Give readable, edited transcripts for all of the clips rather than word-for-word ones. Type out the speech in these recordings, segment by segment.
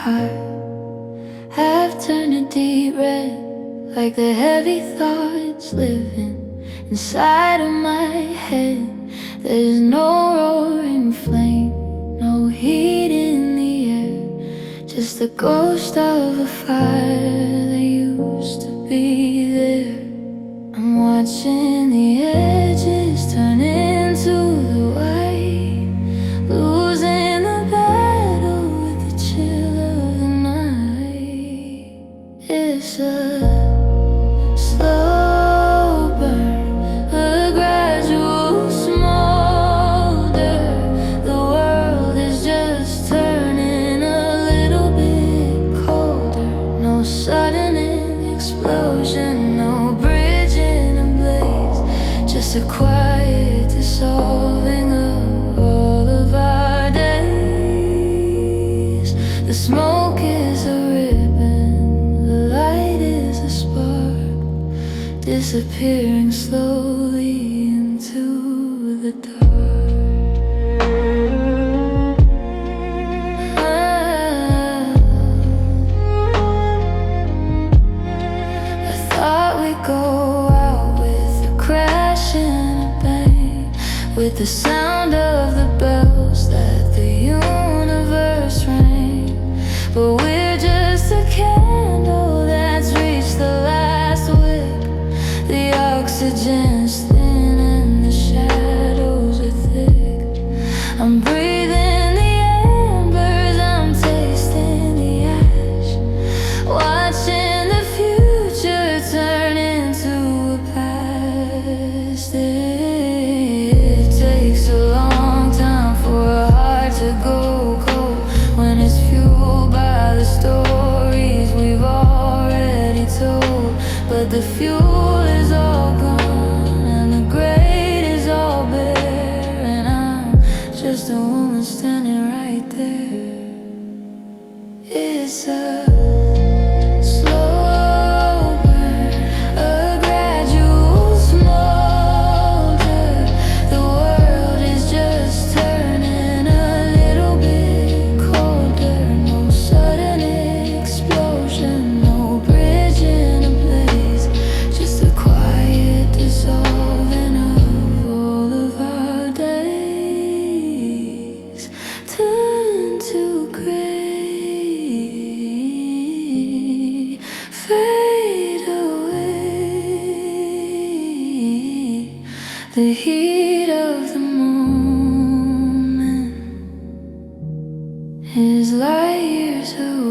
heart have turned a deep red, like the heavy thoughts living inside of my head. There's no roaring flame, no heat in the air, just the ghost of a fire that used to be there. I'm watching the edges turn into the white, losing the battle with the chill of the night. It's a slow burn, a gradual smolder. The world is just turning a little bit colder. No sudden explosion, no bridge in a blaze, just a quiet dissolving of all of our days. The smoke is a ribbon, the light is a spark, disappearing slowly into the dark. I thought we'd go out with a crash and a bang, with the sound of the bells that the universe rang. But we're just a candle that's reached the last wick. The oxygen's thin and the shadows are thick. I'm breathing the embers, I'm tasting the ash, watching the future turn into a past. It takes a long time for a heart to go cold when it's fueled by the stories we've already told. But the fuel is all gone and the grate is all bare, and I'm just a woman standing right there. It's a slow burn, a gradual smolder. The world is just turning a little bit colder. No sudden explosion, no bridge in a blaze, just a quiet dissolving of all of our days. Turn to gray, fade away. The heat of the moment is light years away.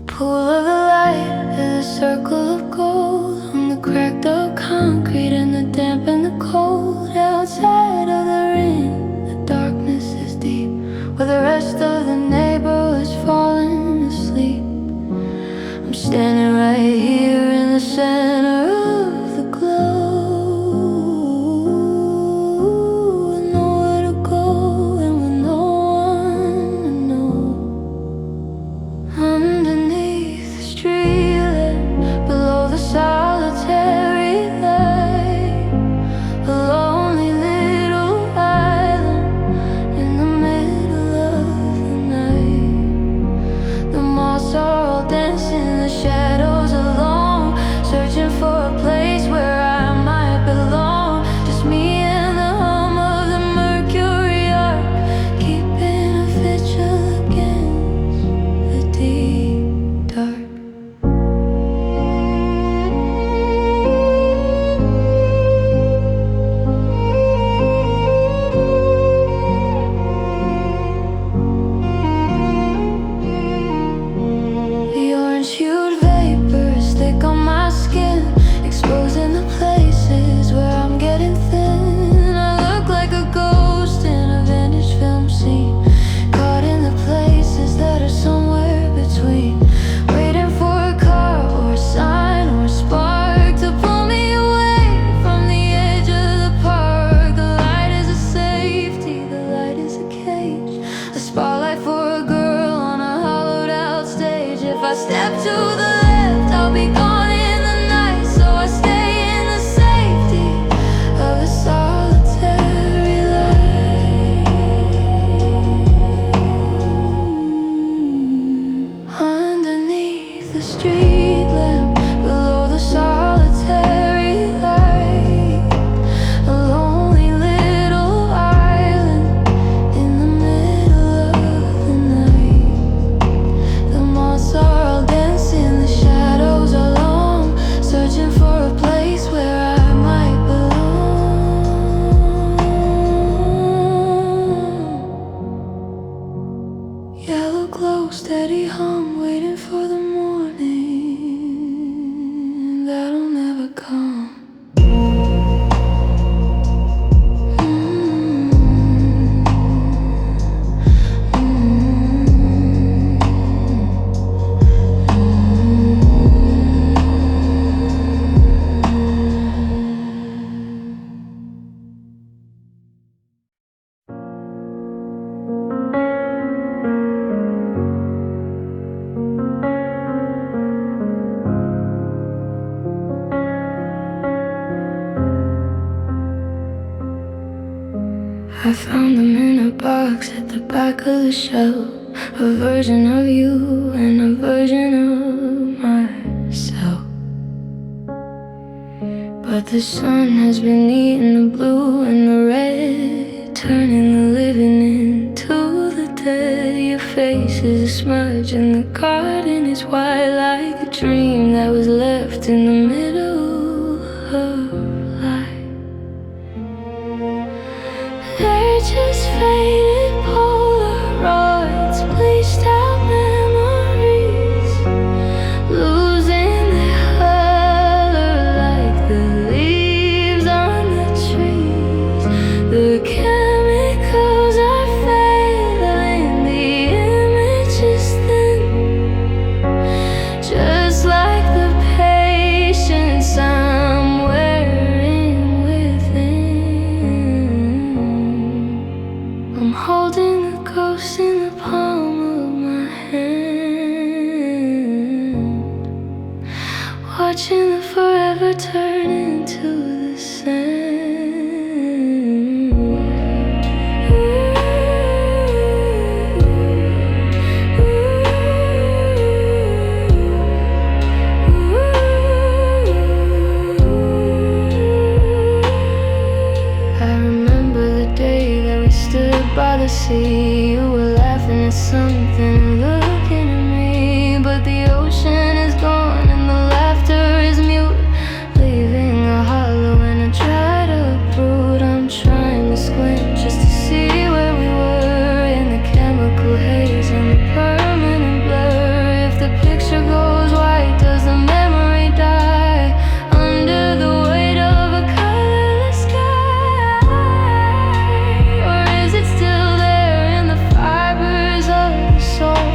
Pool of the light is a circle of gold on the cracked up concrete and the damp and the cold. Outside of the ring, the darkness is deep, where the rest of the neighborhood's falling asleep. I'm standing right here in the center of the glow, with nowhere to go and with no one to know. Underneath the streetlit, below the solitary light, a lonely little island in the middle of the night. steady hum, waiting for the morning that'll never come. I found them in a box at the back of the shelf, a version of you and a version of myself. But the sun has been eating the blue and the red, turning the living into the dead. Your face is a smudge and the garden is white, like a dream that was left in the middle of life. They're just faded Polaroids, bleached out memories, losing their color like the leaves on the trees. The chemicals are failing, the image is thin, just like the patience somewhere in within. I'm holding the ghost in the palm of my hand, watching the forever turn into the sand. I remember the day that we stood by the sea. You were laughing at something, looking at me, but the ocean is gone and the laughter is mute, leaving a hollow and a dried up root. I'm trying to squint just to see where we were in the chemical haze and the permanent blur. If the picture goes white, does the memory die under the weight of a colorless sky? Or is it still there in the fibers of the soul,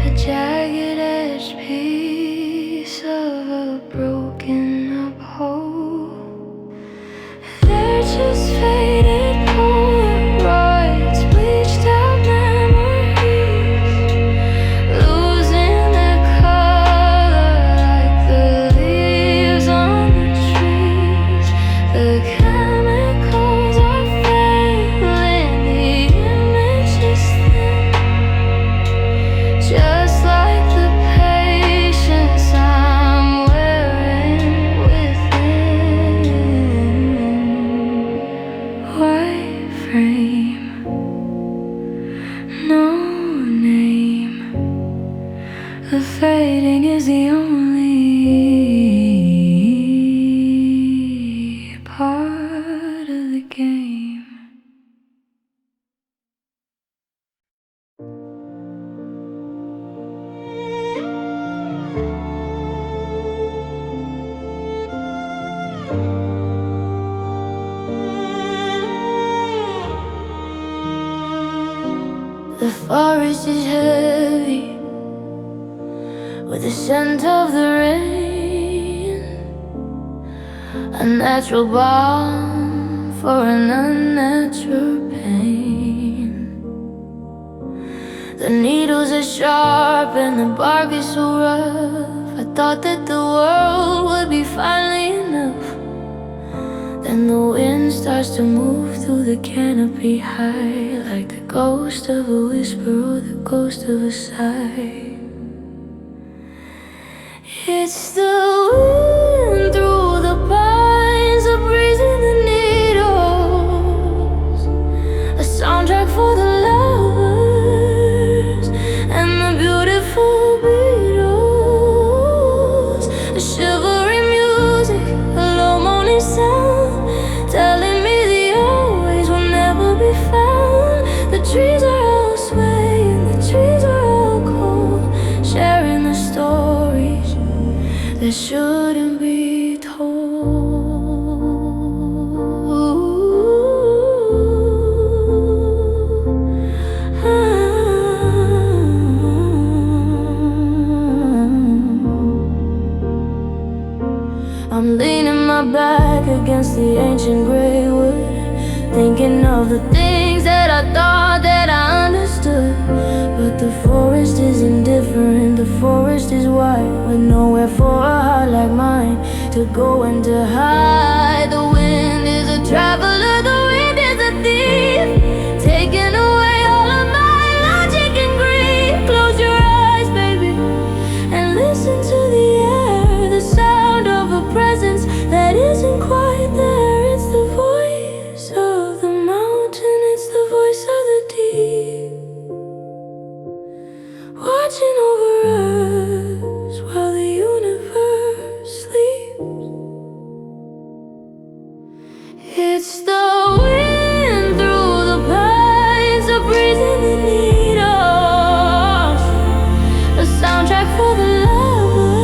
a jagged edged piece of a broken up whole? They're just faded Polaroids, bleached out memories, losing their color like the leaves on the trees. The chemicals are failing, the image is thin, just like the patience somewhere in within. White frame, no name. The fading is the only part of the game. The forest is heavy with the scent of the rain, a natural balm for an unnatural pain. The needles are sharp and the bark is so rough. I thought that the world would be finally enough. Then the wind starts to move through the canopy high, like the ghost of a whisper or the ghost of a sigh. It's the wind through the pines, the breeze in the needles, a soundtrack for the lovers and the beautiful beetles. A shivery music, a low moaning sound, telling me the always will never be found. The trees are all swaying, the trees are against the ancient gray wood, thinking of the things that I thought that I understood. But the forest is indifferent, the forest is wide, with nowhere for a heart like mine to go and to hide. The wind is a traveler, the wind is a thief, taking away all of my logic and grief. Close your eyes, baby, and listen to the air, the sound of a presence that isn't quite there. It's the voice of the mountain, it's the voice of the deep, watching over us while the universe sleeps. It's the wind through the pines, a breeze in the needles, a soundtrack for the lovers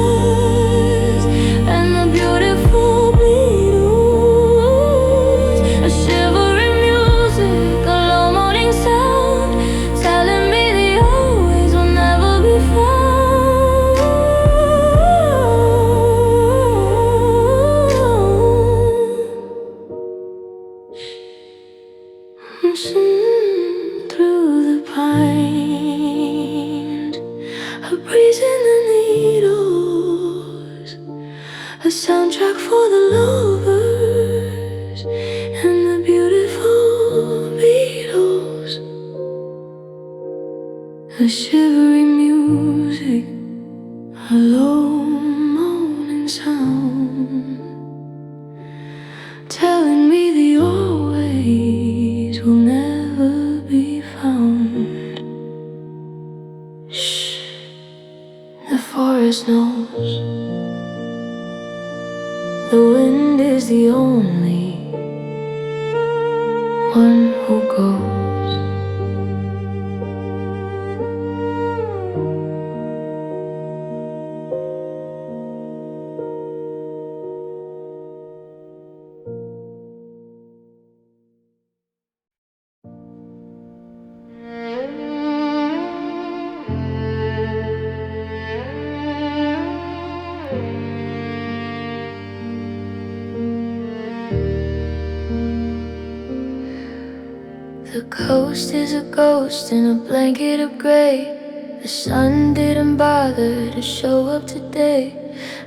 and the beautiful beetles, a shivering music, a low moaning sound, telling me the always will never be found. Through the pines, a breeze in the needles, a soundtrack for the lovers and the beautiful beetles, a shivering music, a low moaning sound, telling me the always will never be found. Shh, the forest knows. The wind is the only one who goes. The coast is a ghost in a blanket of gray. The sun didn't bother to show up today.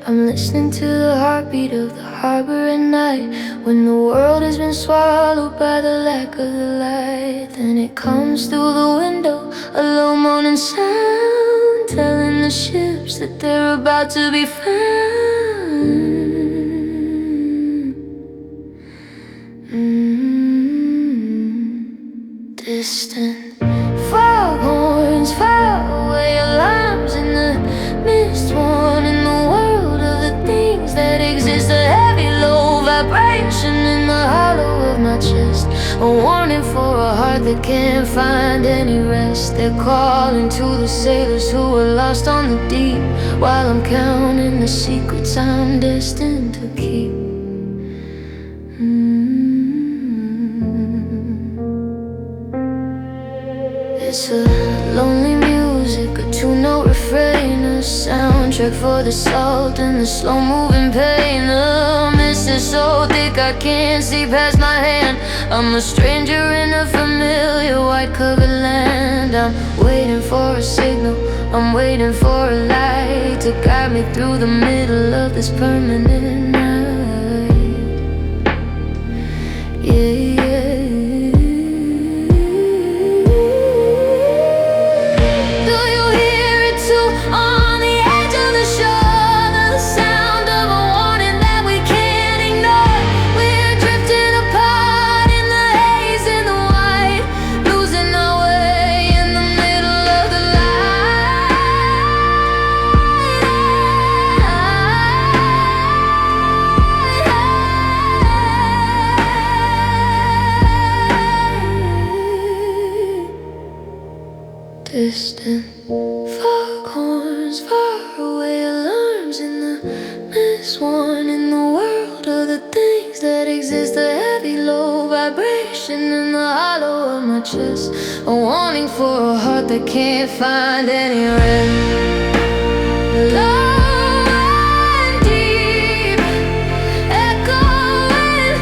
I'm listening to the heartbeat of the harbor at night, when the world has been swallowed by the lack of the light. Then it comes through the window, a low moaning sound, telling the ships that they're about to be found. Distant foghorns, faraway alarms in the mist, warning the world of the things that exist. A heavy, low vibration in the hollow of my chest, a warning for a heart that can't find any rest. They're calling to the sailors who were lost on the deep, while I'm counting the secrets I'm destined to keep. It's a lonely music, a two-note refrain, a soundtrack for the salt and the slow-moving pain. The mist is so thick I can't see past my hand. I'm a stranger in a familiar white-covered land. I'm waiting for a signal, I'm waiting for a light to guide me through the middle of this permanent night. Yeah. Distant foghorns, faraway alarms in the mist, warning the world of the things that exist. A heavy, low vibration in the hollow of my chest, a warning for a heart that can't find any rest. Low and deep, echoing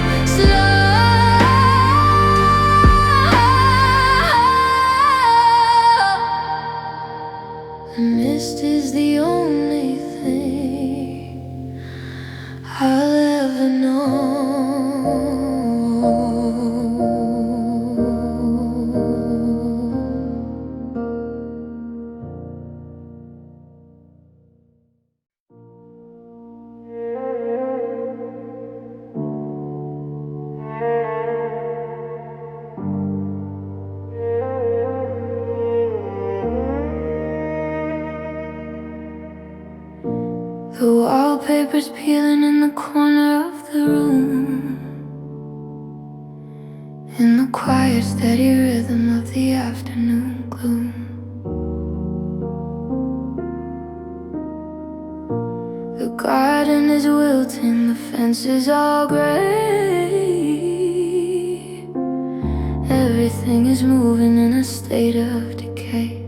papers peeling in the corner of the room, in the quiet, steady rhythm of the afternoon gloom. The garden is wilting, the fence is all gray. Everything is moving in a state of decay.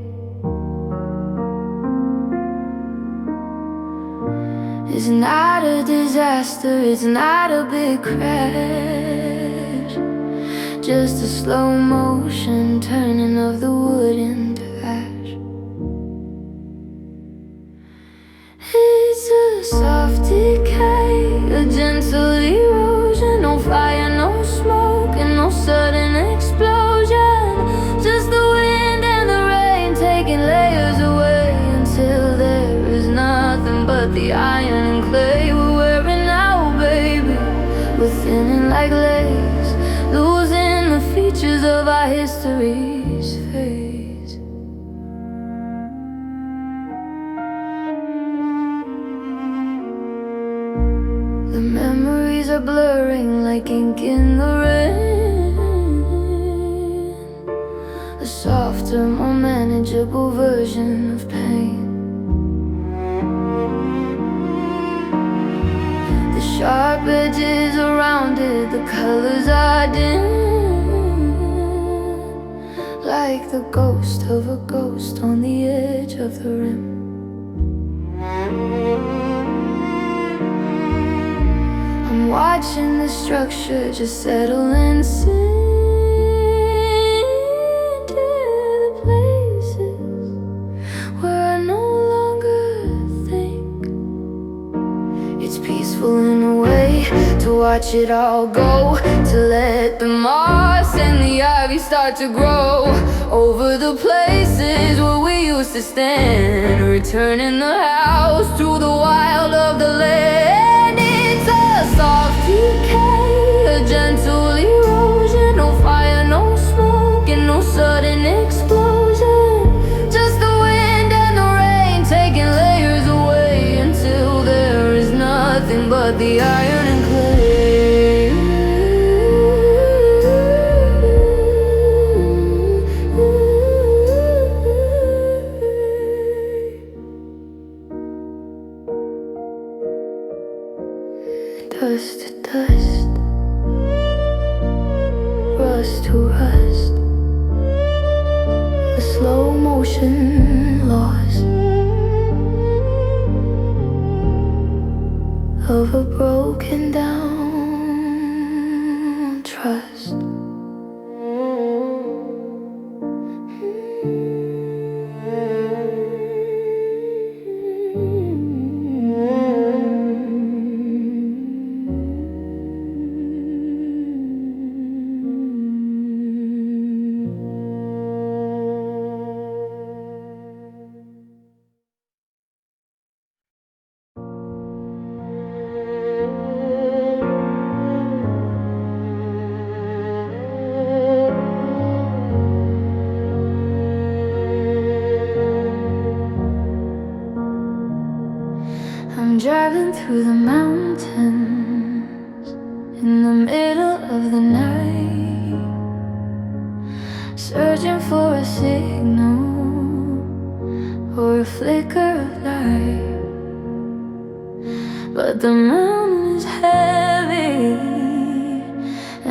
It's not a disaster, it's not a big crash, just a slow motion turning of the wood into ash. It's a soft decay, a gentle erosion. No fire, no smoke, and no sudden explosion. Just the wind and the rain taking layers away until there is nothing but the iron and clay we're wearing out, baby. We're thinning like lace, losing the features of our history's face. The memories are blurring like ink in the rain, a softer, more manageable version of pain. The sharp edges are rounded, the colors are dim, like the ghost of a ghost on the edge of the rim. I'm watching the structure just settle and sink into the places where I no longer think. It's peaceful in a way to watch it all go, to let the moss and the ivy start to grow over the places where we used to stand, returning the house to the wild of the land. It's a soft decay, a gentle erosion. No fire, no smoke, and no sudden explosion. Just the wind and the rain taking layers away until there is nothing but the iron and clay. Dust to dust, rust to rust, a slow motion loss of a broken down trust. I'm driving through the mountains in the middle of the night, searching for a signal or a flicker of light. But the mountain is heavy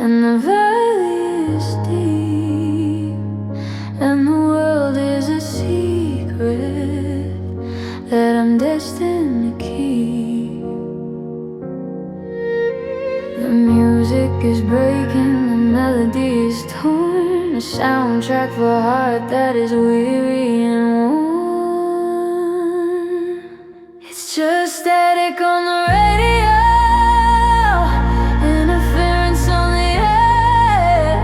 and the valley is deep, and the world is a secret that I'm destined to keep. The music is breaking, the melody is torn, a soundtrack for a heart that is weary and worn. It's just static on the radio, interference on the air,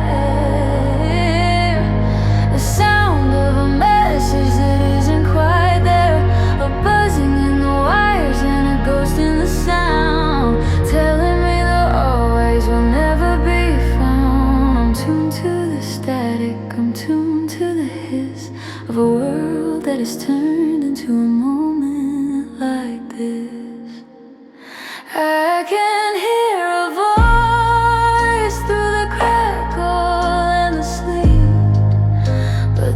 the sound of a message that isn't quite there, a buzzing in the wires and a ghost in the sound, telling me the always will never be found. I'm tuned to the static, I'm tuned to the hiss of a world that has turned into a moment like this.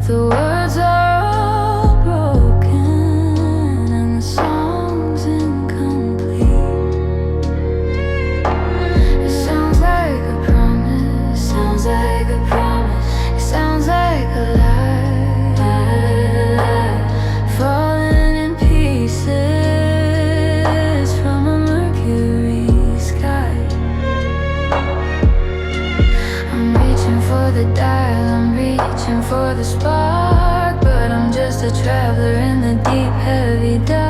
The words are all broken and the song's incomplete. It sounds like a promise, sounds like a promise. It sounds like a lie, falling in pieces from a mercury sky. I'm reaching for the dial, I'm reaching for the spark, but I'm just a traveler in the deep, heavy dark.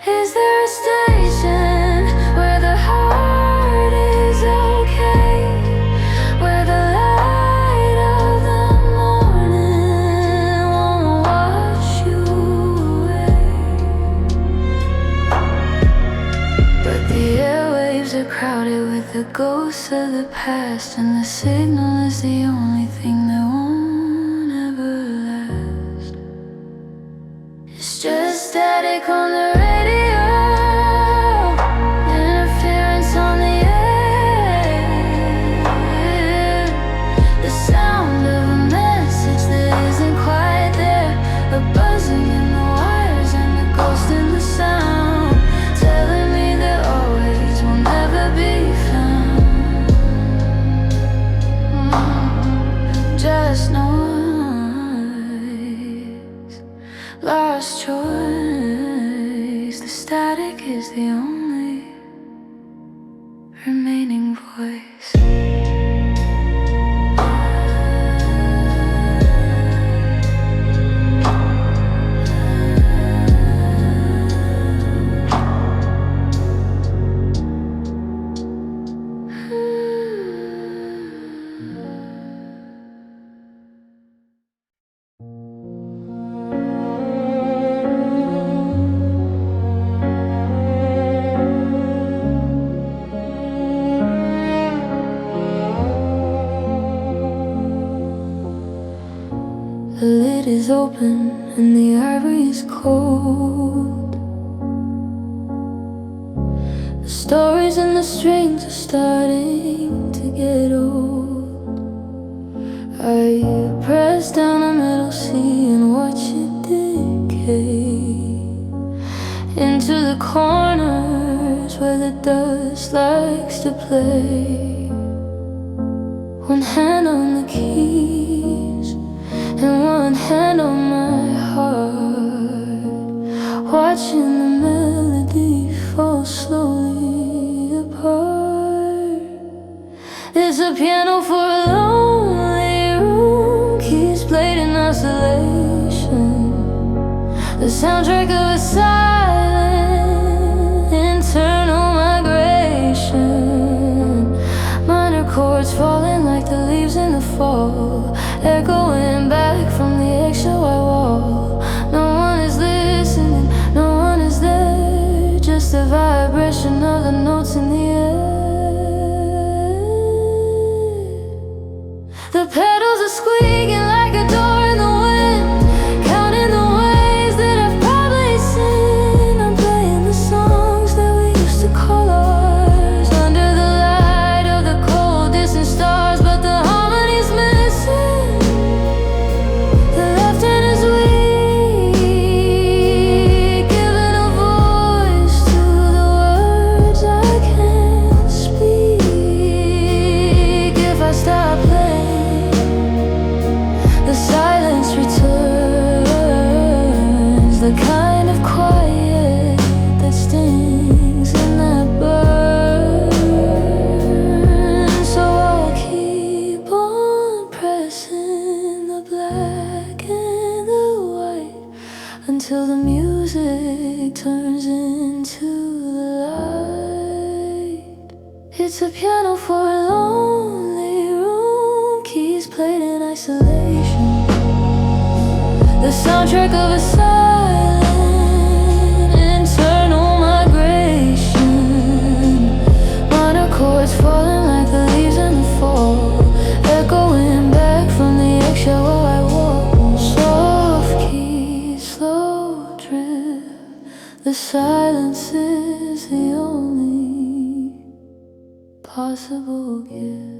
Is there a station where the heart is okay, where the light of the morning won't wash you away? But the airwaves are crowded with the ghosts of the past, and the signal is the only thing that won't ever last. It's just static on the radio, interference on the air, the sound of a message that isn't quite there, a buzzing in the wires and a ghost in the sound, telling me that always will never be found. Just noise, lost choice. The static is the only remaining voice. The lid is open and the ivory is cold. The stories and the strings are starting to get old. I press down the middle C and watch it decay into the corners where the dust likes to play. One hand on the keys and one hand on my heart, watching the melody fall slowly apart. It's a piano for a lonely room, keys played in isolation, the soundtrack of a silent internal migration. Minor chords falling like the leaves in the fall, echoing back from the eggshell white wall. No one is listening, no one is there, just the vibration of the notes in the air. The pedals are squeaking like a door in the wind, counting the ways that I've probably sinned. I'm playing the songs that we used to call ours, under the light of the cold distant stars, but the harmony's missing. The left hand is weak, giving a voice to the words I can't speak. If I stop playing, the silence returns, the kind of quiet that stings and that burns. So I'll keep on pressing the black and the white until the music turns into the light. It's a piano for a lonely room, keys played in isolation, the soundtrack of a silent internal migration. Minor chords falling like the leaves in the fall, echoing back from the eggshell white wall. Soft keys, slow drift, the silence is the only possible gift.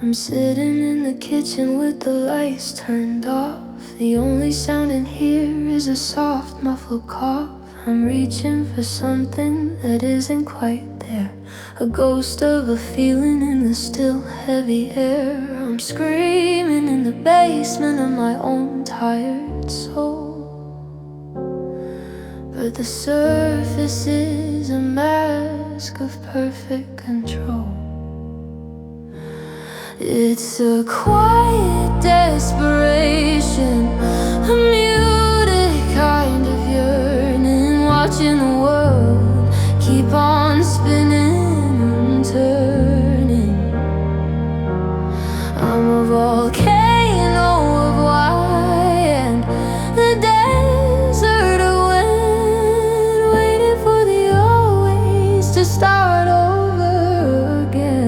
I'm sitting in the kitchen with the lights turned off. The only sound in here is a soft muffled cough. I'm reaching for something that isn't quite there, a ghost of a feeling in the still heavy air. I'm screaming in the basement of my own tired soul, but the surface is a mask of perfect control. It's a quiet desperation, a muted kind of yearning, watching the world keep on spinning and turning. I'm a volcano of why, and the desert of wind, waiting for the always to start over again.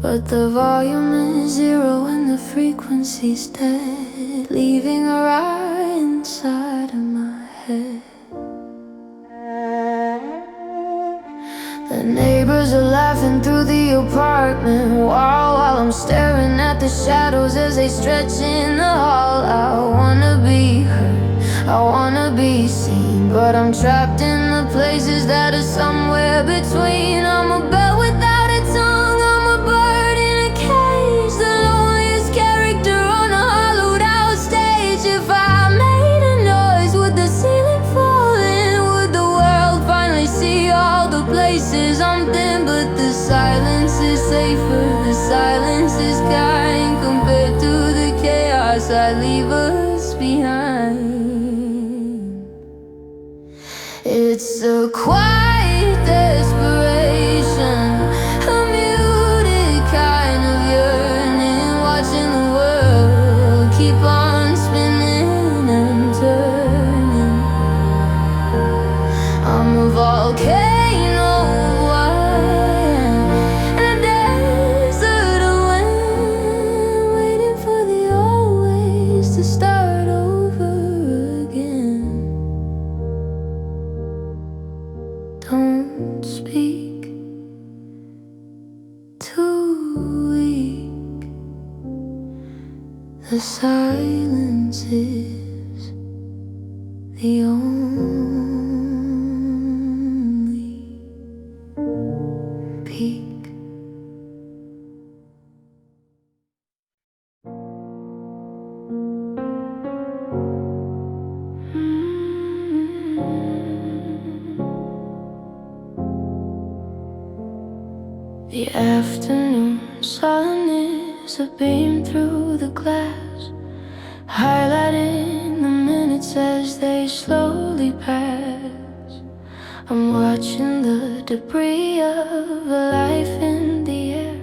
But the volume is zero and the frequency's dead, leaving a riot inside of my head. The neighbors are laughing through the apartment wall, while I'm staring at the shadows as they stretch in the hall. I wanna be heard, I wanna be seen, but I'm trapped in the places that are somewhere between. I'm a bell without a tongue, I'm a bird in a cage, the loneliest character on a hollowed out stage. If I made a noise, would the ceiling fall in? Would the world finally see all the places I'm thin? But the silence is safer, the silence is kind, compared to the chaos I leave us behind. It's a quiet desperation, a muted kind of yearning, watching the world keep on spinning and turning. I'm a volcano of wine, and a desert of wind, waiting for the always to start over again. Don't speak, too weak. The silence is the only peak. The afternoon sun is a beam through the glass, highlighting the minutes as they slowly pass. I'm watching the debris of a life in the air,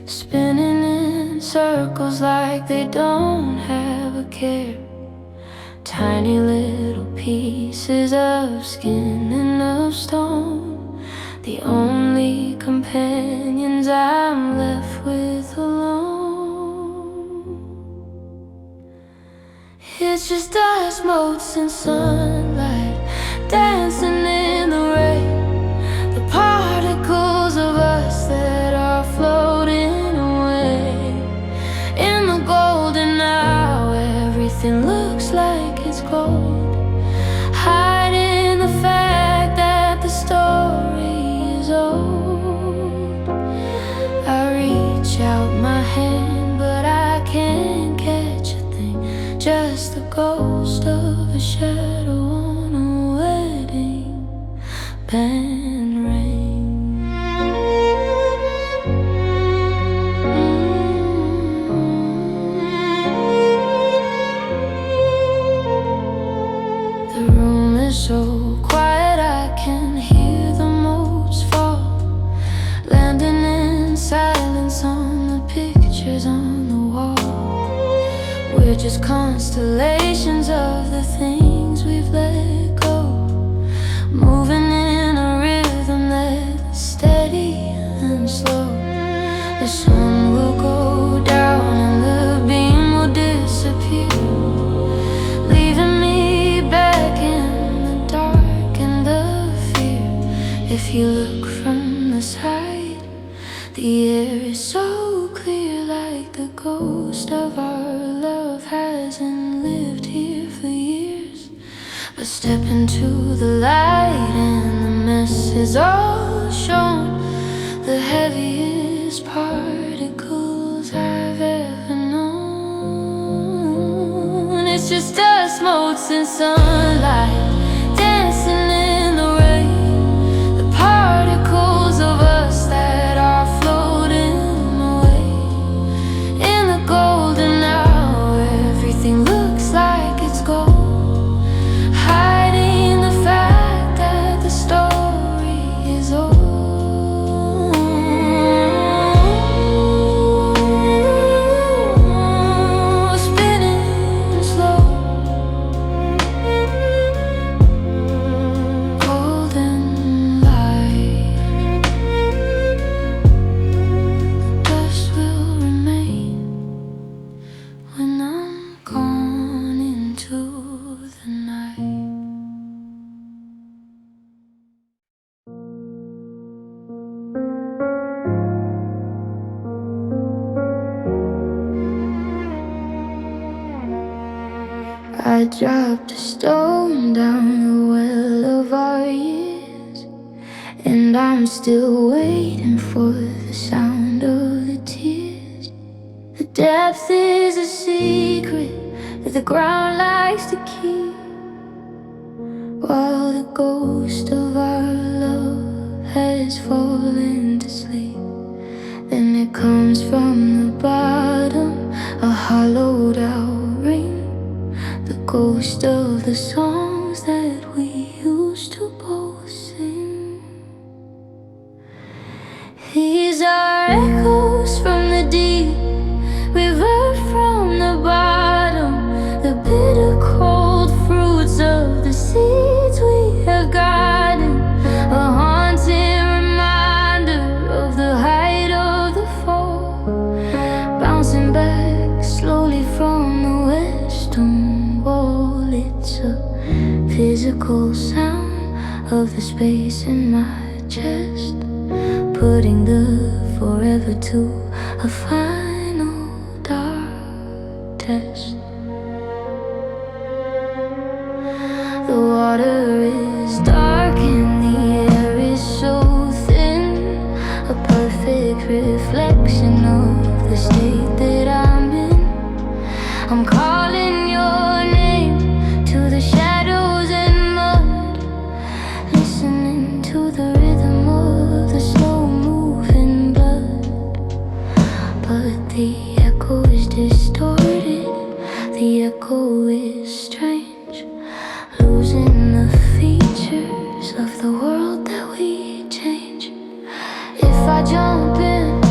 spinning in circles like they don't have a care. Tiny little pieces of skin and of stone, the only companions I'm left with alone. It's just dust motes and sunlight dancing in the rain, the particles of us that are floating away. In the golden hour, everything looks like it's gold, hiding the fact that the story is old. I reach out my hand, but I can't catch a thing, just the ghost of a shadow on a wedding band ring. The room is so quiet I can hear the motes fall, landing in silence on the pictures on the wall. We're just constellations of the things we've let go, moving in a rhythm that's steady and slow. The sun will go down and the beam will disappear, leaving me back in the dark and the fear. If you look from the side, The air is so clear, like the ghost of our love hasn't lived here for years. But step into the light and the mess is all shown. The heaviest particles I've ever known. It's just dust, motes, and sunlight dancing in the rain. The particles of us that are floating away. In the golden hour, everything looks like it's gold, hiding the fact that the story is old. I dropped a stone down the well of our years, and I'm still waiting for the sound of the tears. The depth is a secret that the ground likes to keep, while the ghost of our love has fallen to sleep. Then it comes from the bottom, a hollowed out ring, the ghost of the songs that we used to both sing. These are echoes from the deep, river from the bottom, the bitter cold fruits of the seeds we have gotten, a haunting reminder of the height of the fall, bouncing back slowly from the western wall. It's a physical sound of the space in my chest, putting the forever to a final dark test. The water is dark and the air is so thin, a perfect reflection of the state that I'm in. I'm calling your name to the shadows and mud, listening to the rhythm of the slow-moving blood. But the echo is distorted, the echo is strange, losing the features of the world that we change. If I jump in,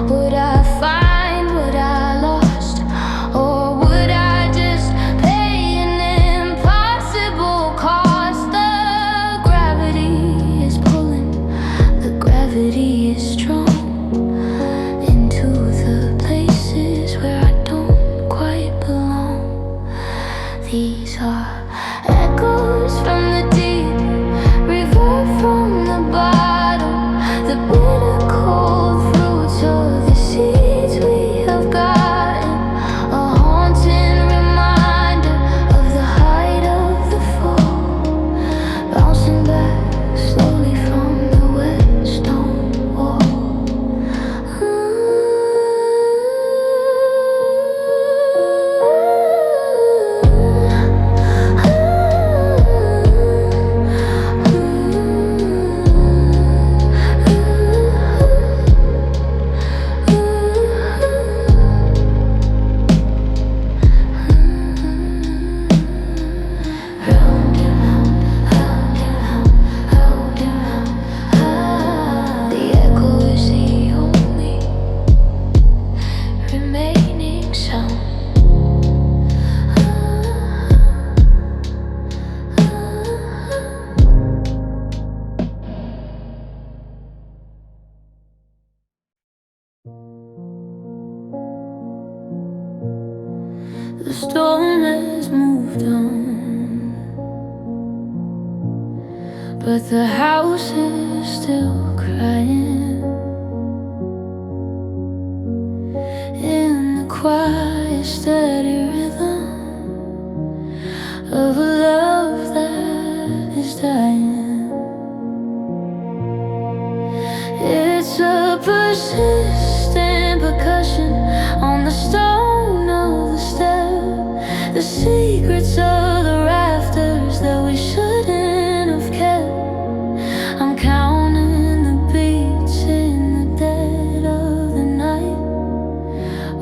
would I find what I lost? Or would I just pay an impossible cost? The gravity is pulling, the gravity is strong, into the places where I don't quite belong. These are echoes from the deep, river from the bottom, the bitter cold fruits of the seeds we have gotten, a haunting reminder of the height of the fall, bouncing back slowly from the western wall. The echo is the only remaining sound. The storm has moved on, but the house is still crying. It's a persistent percussion on the stone of the step. The secrets of the rafters that we shouldn't have kept. I'm counting the beats in the dead of the night,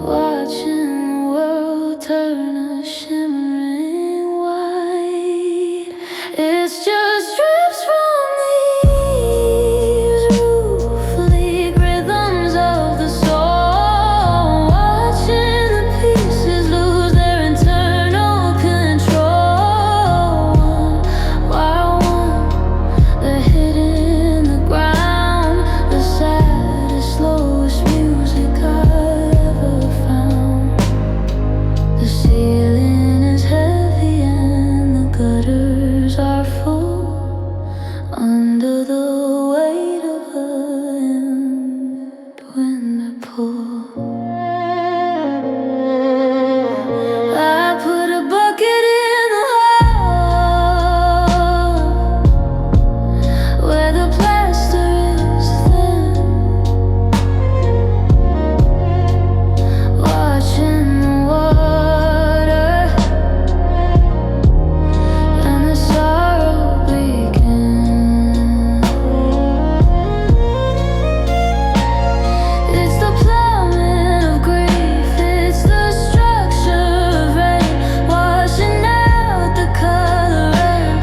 watching the world turn a shimmering white. It's just drips from these roof leak rhythms of the soul, watching the pieces lose their internal control. One by one, they're hitting the ground, the saddest, slowest music I've ever found. The ceiling is heavy and the gutters are full, under the weight of a wind pull. I put a bucket in the hall where the plaster is thin, watching the water and the sorrow begin. It's the plummet of grief, it's the structure of rain, washing out the color and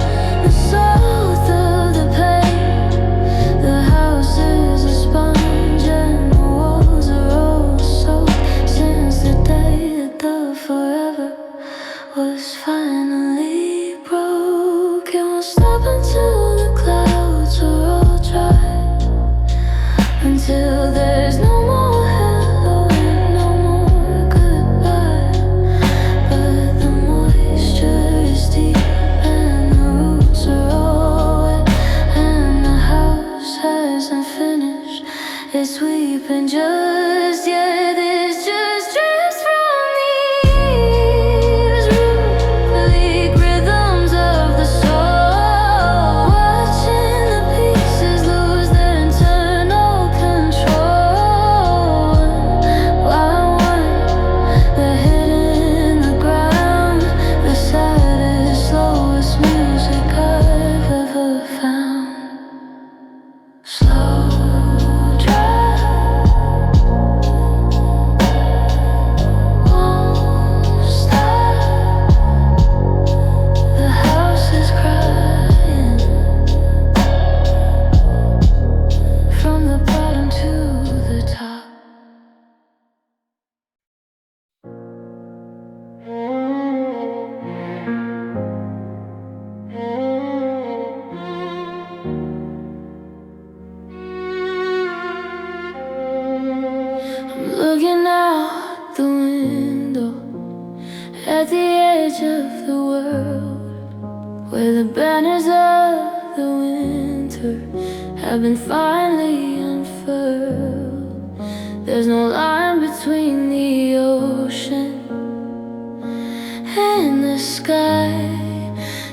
the salt of the pain. The house is a sponge and the walls are all soaked since the day that the forever was finally broke. It won't stop until the clouds are all dry, until there's no more hello and no more goodbye. But the moisture is deep and the roots are all wet, and the house hasn't finished its weeping just yet. It's just drips from these roof leak rhythms of the soul, watching the pieces lose their internal control. One by one, they're hitting the ground, the saddest, slowest music I've ever found. Slow drop, won't stop. The house is crying from the bottom to the top. I'm looking out the window at the edge of the world, where the banners of the winter have been finally unfurled. There's no line between the ocean and the sky,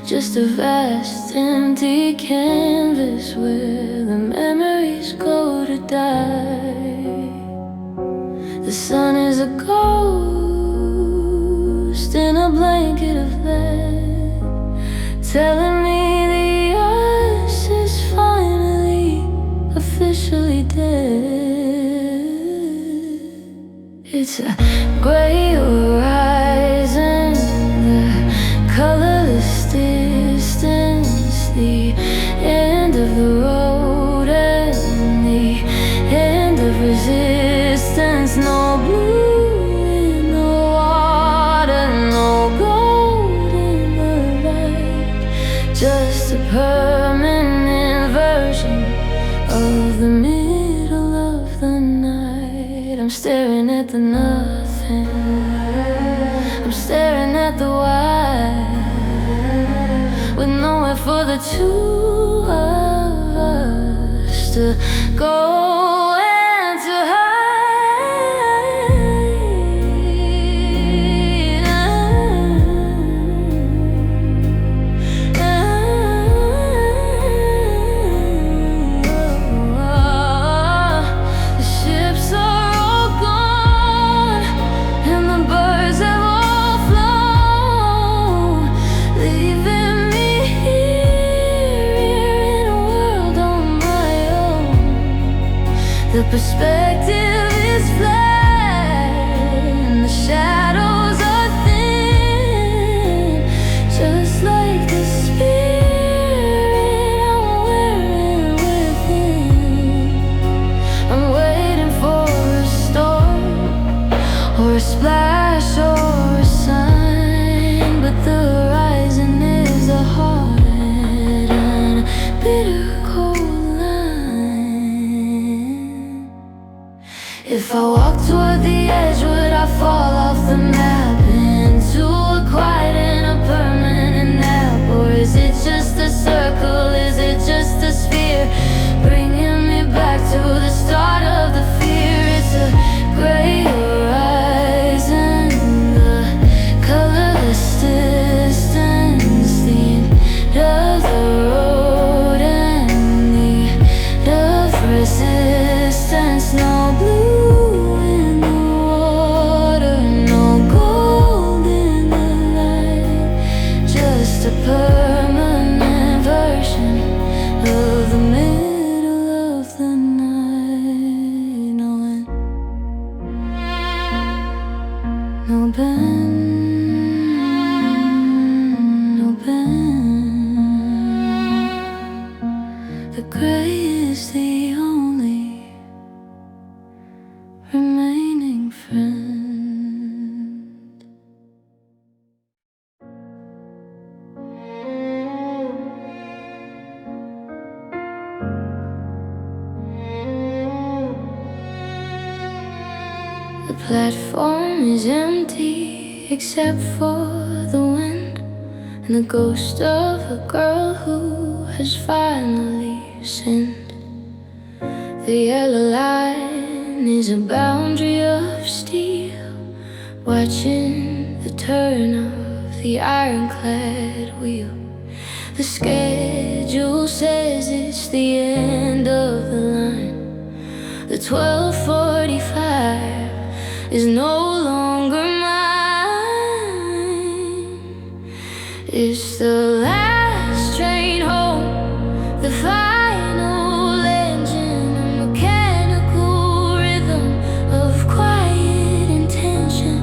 just a vast empty canvas where the memories go to die. The sun is a ghost in a blanket of lead, telling me the ice is finally officially dead. It's a gray horizon, the colorless distance, the end of the road and the end of resistance. No blue in the water, no gold in the light, just a permanent version of the middle of the night. I'm staring at the nothing, I'm staring at the white, with nowhere for the two of us to go and to hide. The perspective is flat and the shadows are thin, just like the spirit I'm wearing within. I'm waiting for a storm or a splash or a sign, but the horizon is a hard and a bitter cold line. If I walk toward the edge, would I fall off the map into a quiet and a permanent nap? Or is it just a circle, is it just a sphere, bringing me back to the start of the fear? It's a gray horizon, the colorless distance, the end of the road and the end of resistance. No blue in the water, no gold in the light, just a permanent version of the middle of the night. No end, no bend, no bend. The gray is the only remaining friend. The platform is empty except for the wind and the ghost of a girl who has finally sinned. The yellow line is a boundary of steel, watching the turn of the ironclad wheel. The schedule says it's the end of the line. The 12:45 is no longer mine. It's the last train home, the final engine, a mechanical rhythm of quiet intention.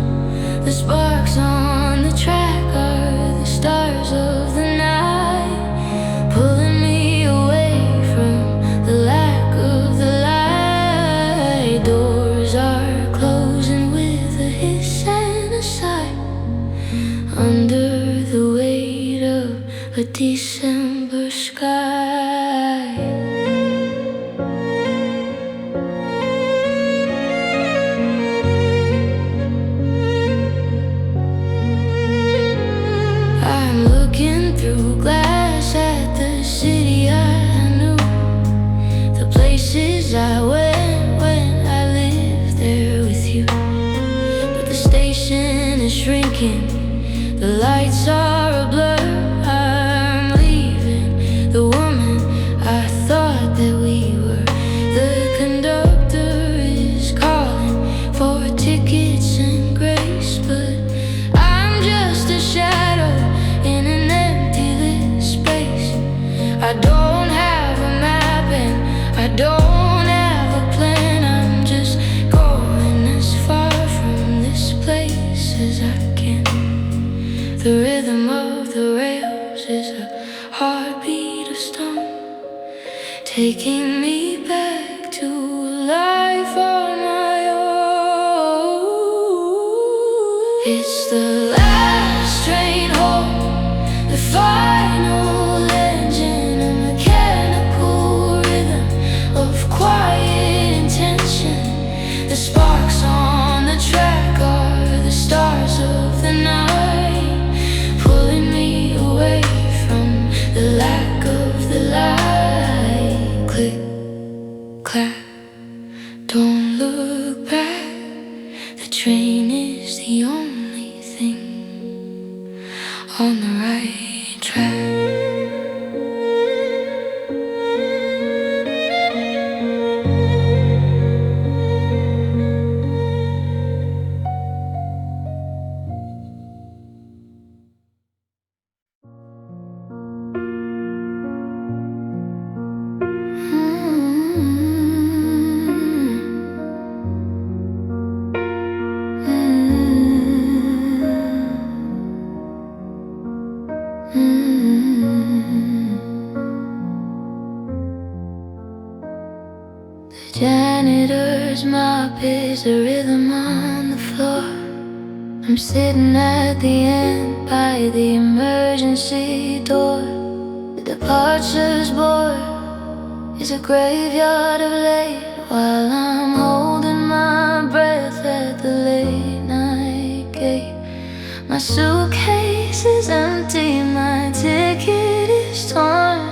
The sparks on the track are the stars of the night, pulling me away from the lack of the light. Doors are closing with a hiss and a sigh, under the weight of a December sky. I'm looking through glass at the city I knew, the places I went when I lived there with you. But the station is shrinking, the lights are a blur. I'm leaving the woman I thought that we were. The conductor is calling for tickets and grace, but I'm just a shadow in an empty lit space. I don't have a map and I don't have a plan. I'm just going as far from this place as I can. The rhythm of the rails is a heartbeat of stone, taking me back to a life on my own. It's the last train home, the final engine, a mechanical rhythm of quiet intention. The sparks on the track are the stars of the night, pulling me away from the lack of the light. Click, clap, don't look back. The train is the only thing on the right track. Janitor's mop is a rhythm on the floor. I'm sitting at the end by the emergency door. The departures board is a graveyard of late, while I'm holding my breath at the late night gate. My suitcase is empty, my ticket is torn,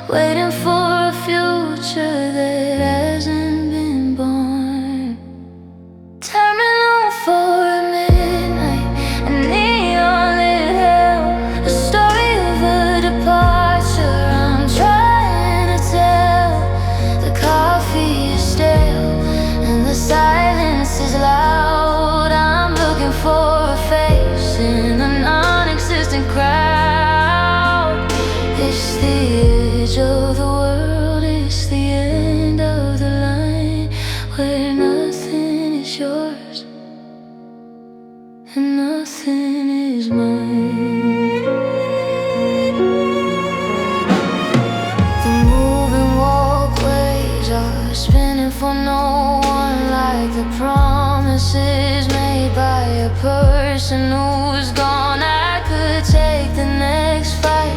waiting for a future that hasn't been born. Terminal for a midnight, a neon lit hell, a story of a departure I'm trying to tell. The coffee is stale and the silence is loud. I'm looking for a face in a non-existent crowd. It's the edge of the world, it's the end of the line, where nothing is yours and nothing is mine. The moving walkways are spinning for no one, like the promises made by a person who's gone. I could take the next flight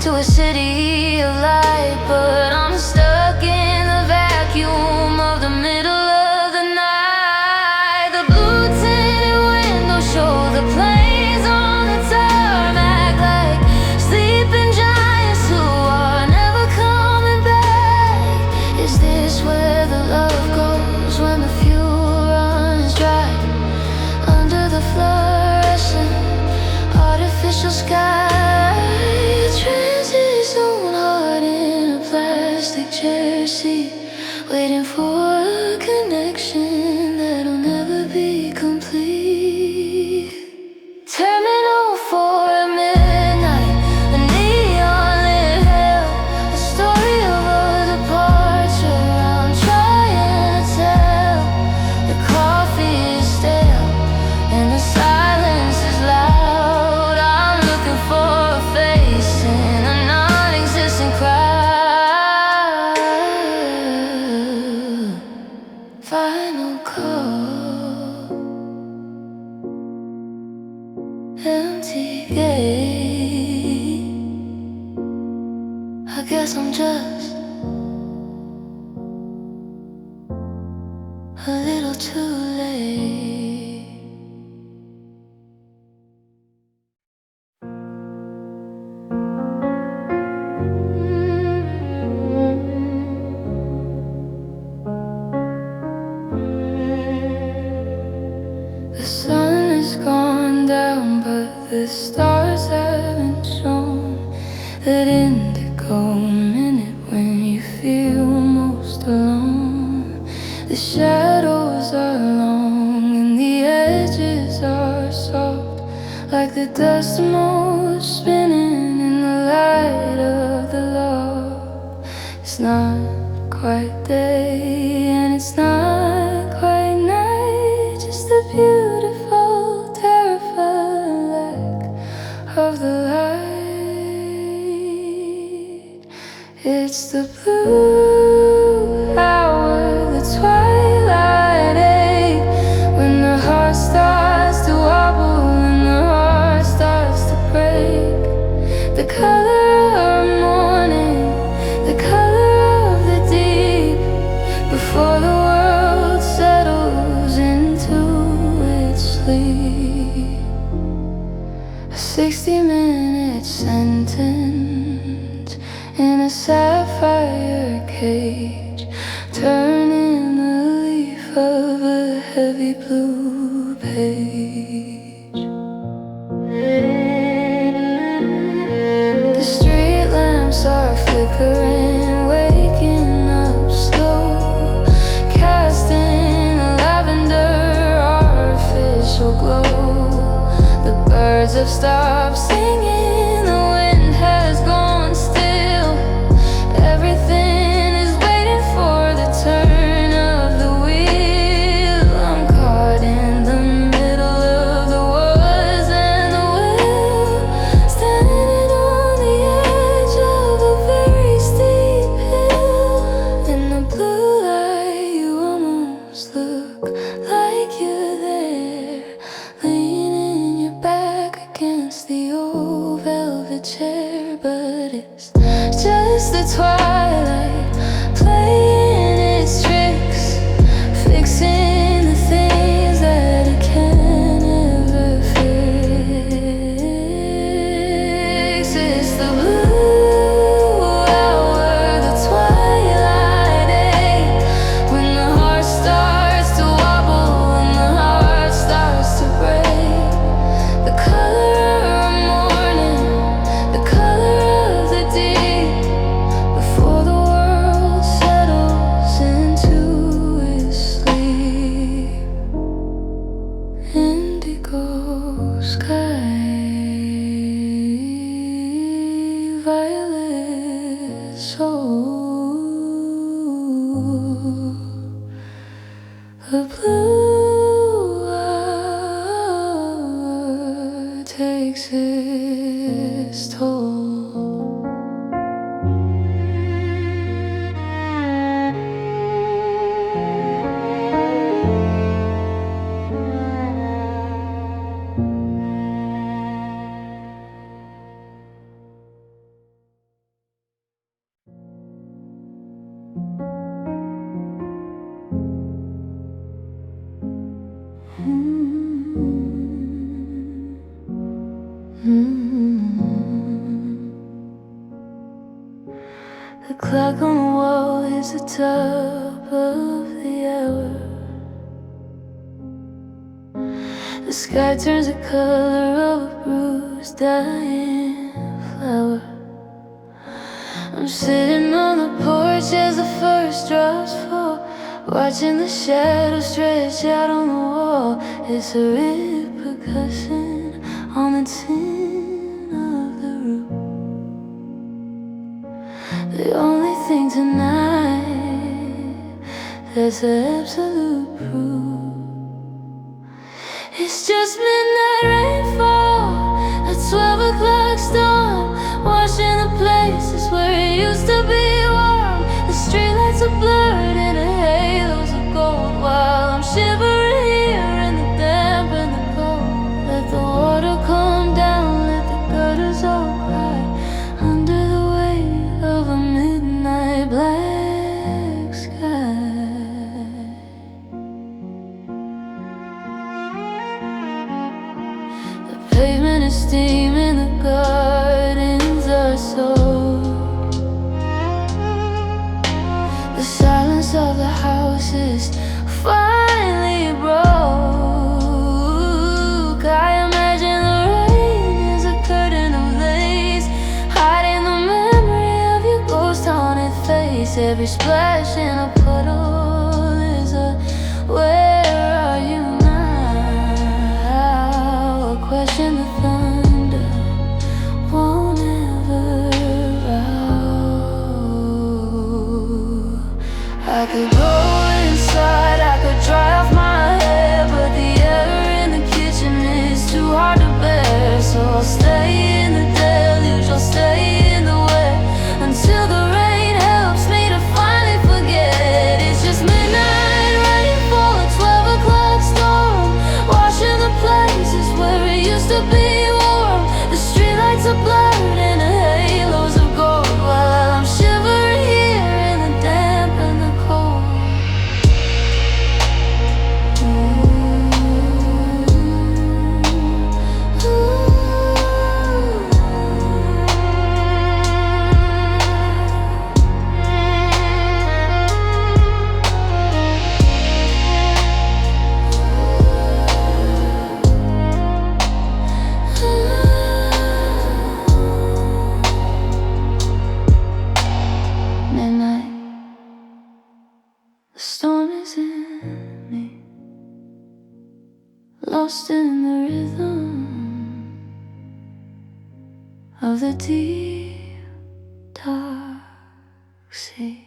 to a city of light, but I'm stuck in the vacuum of the middle of the night. The blue tinted windows show the planes on the tarmac, like sleeping giants who are never coming back. Is this where the love goes when the fuel runs dry? Under the fluorescent artificial sky, transit zone heart in a plastic chair seat, waiting for a connection that'll never be complete. Terminal for a midnight, a neon lit hell, a story of a departure I'm trying to tell. The coffee is stale and the silence is loud. I'm looking for a face in a non-existent crowd. Final call, empty gate. I guess I'm just a little too late. The sun has gone down, but the stars haven't shown that indigo minute when you feel most alone. The shadows are long and the edges are soft, like the dust motes spinning in the light of the loft. It's not quite day and it's not quite night, just the beautiful, terrified lack of the light. It's the blue hour, the twilight ache, when the heart starts to wobble and the heart starts to break. The color of morning, the color of the deep, before the world settles into its sleep. A 60-minute sentence in a sapphire cage, turning the leaf of a heavy blue page. The street lamps are flickering, waking up slow, casting a lavender artificial glow. The birds have stopped singing, the wind has gone still. Everything is waiting for the turn of the wheel. I'm caught in the middle of the was and the will, standing on the edge of a very steep hill. In the blue light The blue hour takes its toll. The clock on the wall is the top of the hour. The sky turns the color of a bruised, dying flower. I'm sitting on the porch as the first drops fall, watching the shadows stretch out on the wall. It's a repercussion on the tin of the roof. The only thing tonight that's absolute proof. It's just midnight rainfall, a 12 o'clock storm, washing the places where it used to be warm. The streetlights are blurred into halos of gold, while I'm shivering here in the damp and the cold. Let the water come down, let the gutters all cry under the weight of a midnight black sky. The pavement is steaming, the gardens are soaked. The silence of the house is finally broke. I imagine the rain is a curtain of lace, hiding the memory of your ghost-haunted face. Every splash in a puddle is a where are you now? A question the thunder won't ever out. I could go inside, I could dry off my hair, but the air in the kitchen is too hard to bear. So I'll stay in the deluge, I'll stay in the wet, until the rain helps me to finally forget. It's just midnight rainfall, a 12 o'clock storm, washing the places where it used to be warm. The streetlights are blurred into halos of gold, while I'm shivering here in the damp and the cold. Midnight, the storm is in me, lost in the rhythm of the deep, dark sea.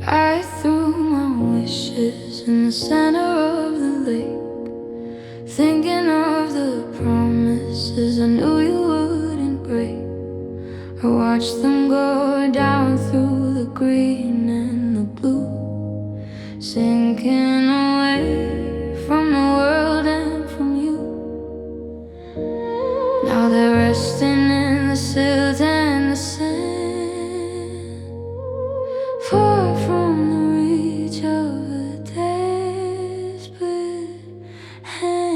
I threw my wishes in the center of the lake, thinking of the promises I knew you wouldn't break. I watched them go down through the green and the blue, sinking away from the world and from you. Now they're resting in the silt and the sand, far from the reach of a desperate hand.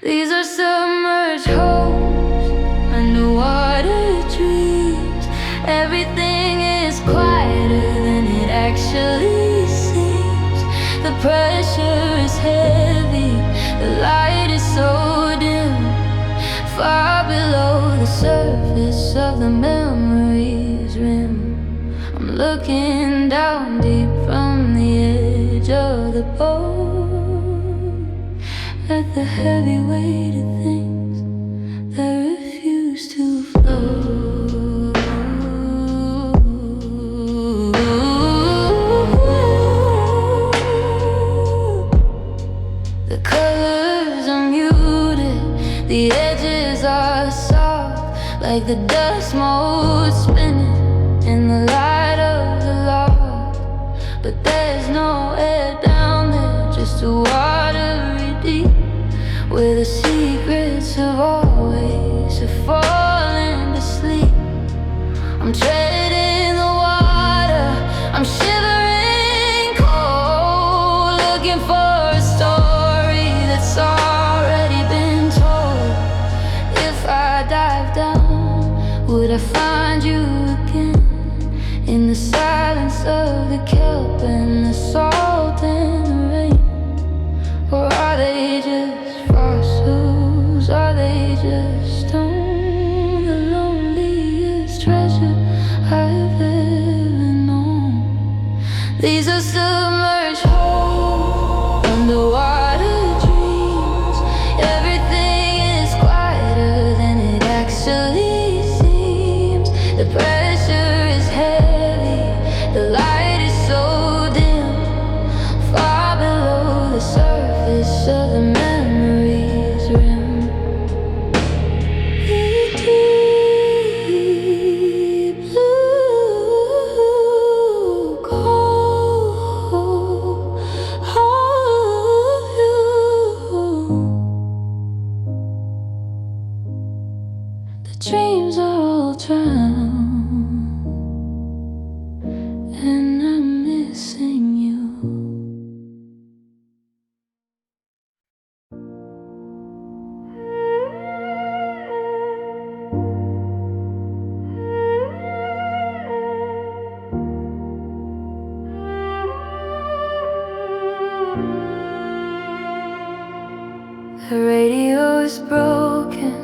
These are submerged hopes, underwater dreams. Everything is quieter than it actually seems. The pressure is heavy, the light is so dim, far below the surface of the memory's rim. I'm looking down deep from the edge of the bone. Let the heavy weighted things that refuse to flow. The colors are muted, the edges are soft, like the dust mold spinning in the light of the loft. But there's no air down there, just a watery deep, where the secrets have always fallen to sleep. I'm treading the water, I'm shivering cold, looking for a story that's already been told. If I dive down, would I find you again? In the silence of the kelp and the salt and the rain? Or are they just fossils? Are they just stone? The loneliest treasure I've ever known. These are submerged whole, underwater dreams. Everything is quieter than it actually seems. The pressure is heavy, the light is so dim, far below the surface of the memory's rim. The deep blue cold of you. The dreams are all drowned, and I'm missing you. The radio is broken,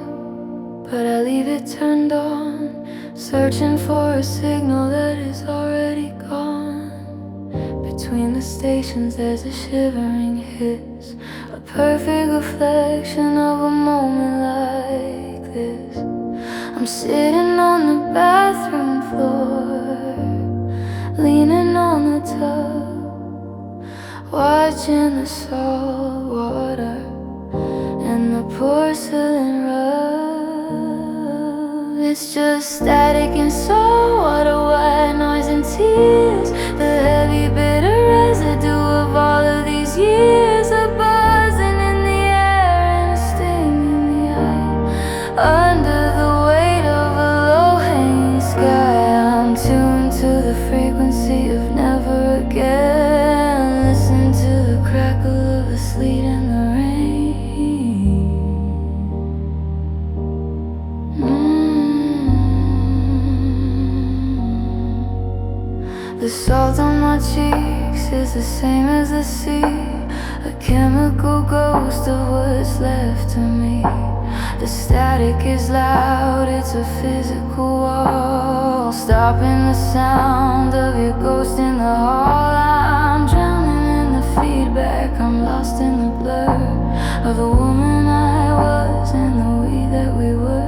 but I leave it turned on, searching for a signal that is already gone. Between the stations there's a shivering hiss, a perfect reflection of a moment like this. I'm sitting on the bathroom floor, leaning on the tub, watching the salt water and the porcelain rug. It's just static and salt water, white noise and tears, the heavy bitter residue of all of these years, a buzzing in the air and a sting in the eye. Under the weight of a low-hanging sky, I'm tuned to the frequency of never again. Listen to the crackle of the sleet and the rain. The salt on my cheeks is the same as the sea, a chemical ghost of what's left of me. The static is loud, it's a physical wall, stopping the sound of your ghost in the hall. I'm drowning in the feedback, I'm lost in the blur of the woman I was and the we that we were.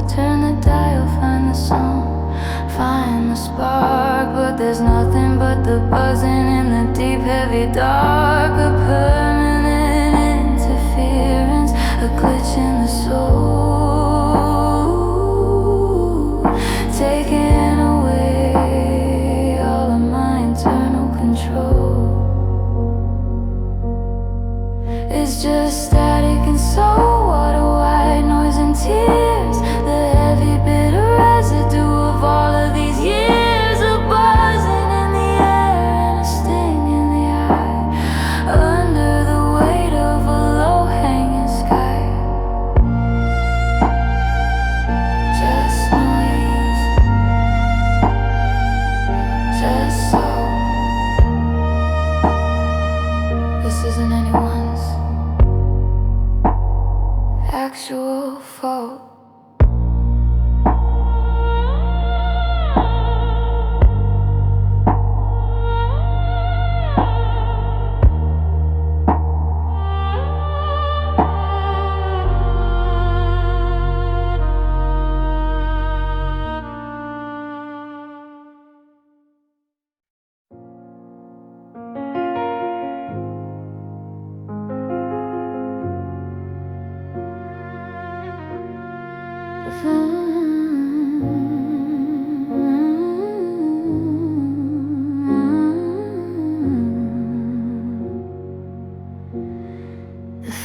Turn the dial, find the song, find the spark, but there's nothing but the buzzing in the deep heavy dark. A permanent interference, a glitch in the soul, taking away all of my internal control. It's just static and salt water, white noise and tears, the heavy bitter residue of all of these years, a buzzing in the air and a sting in the eye, under the weight of a low-hanging sky. Just noise, just soul. This isn't anyone's.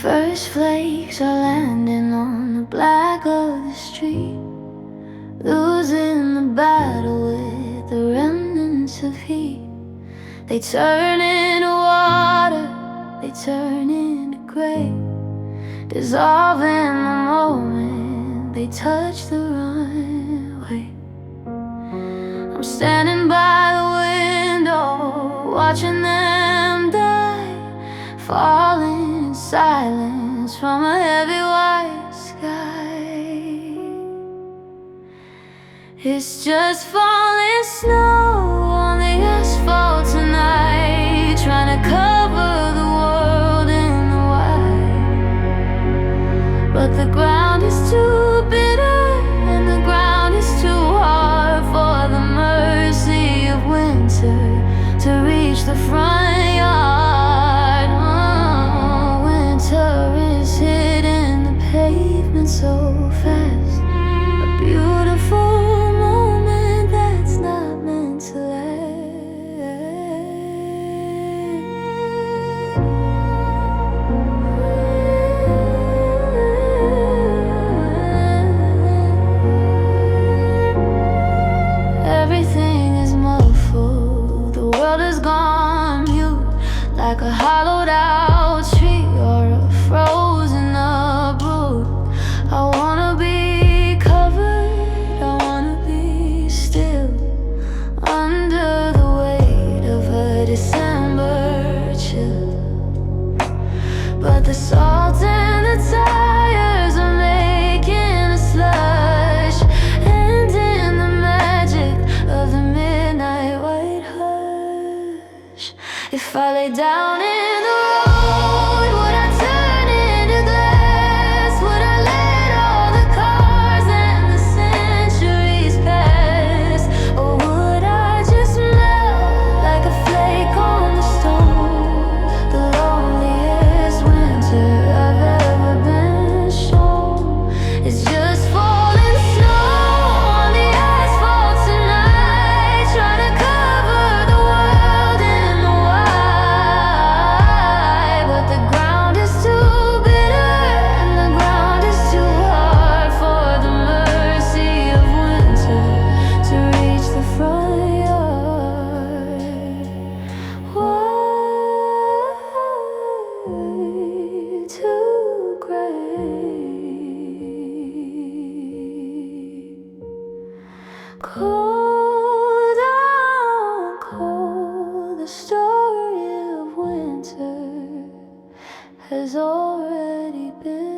first flakes are landing on the black of the street, losing the battle with the remnants of heat. They turn into water, they turn into gray, dissolving the moment they touch the runway. I'm standing by the window, watching them die, falling in silence from a heavy white sky. It's just falling snow on the asphalt tonight, trying to cover the world in the white. But the ground is too bitter and the ground is too hard for the mercy of winter to reach the front yard. Winter is hitting the pavement so fast, a beautiful moment that's not meant to Everything is muffled, the world has gone mute, like a hollowed out tree or a frozen up root. I wanna be covered, I wanna be still, under the weight of a December chill. But the salt and the tires are making a slush, and in the magic of the midnight white hush, if I lay down in the road, would I turn into glass? Would I let all the cars and the centuries pass? Or would I just melt like a flake on the stone? The loneliest winter I've ever been shown. It's just falling snow on the asphalt tonight, trying to cover the world in the white. But the ground is too bitter and the ground is too hard for the mercy of winter to reach the front yard. White to gray, cold on cold, the story of winter has already been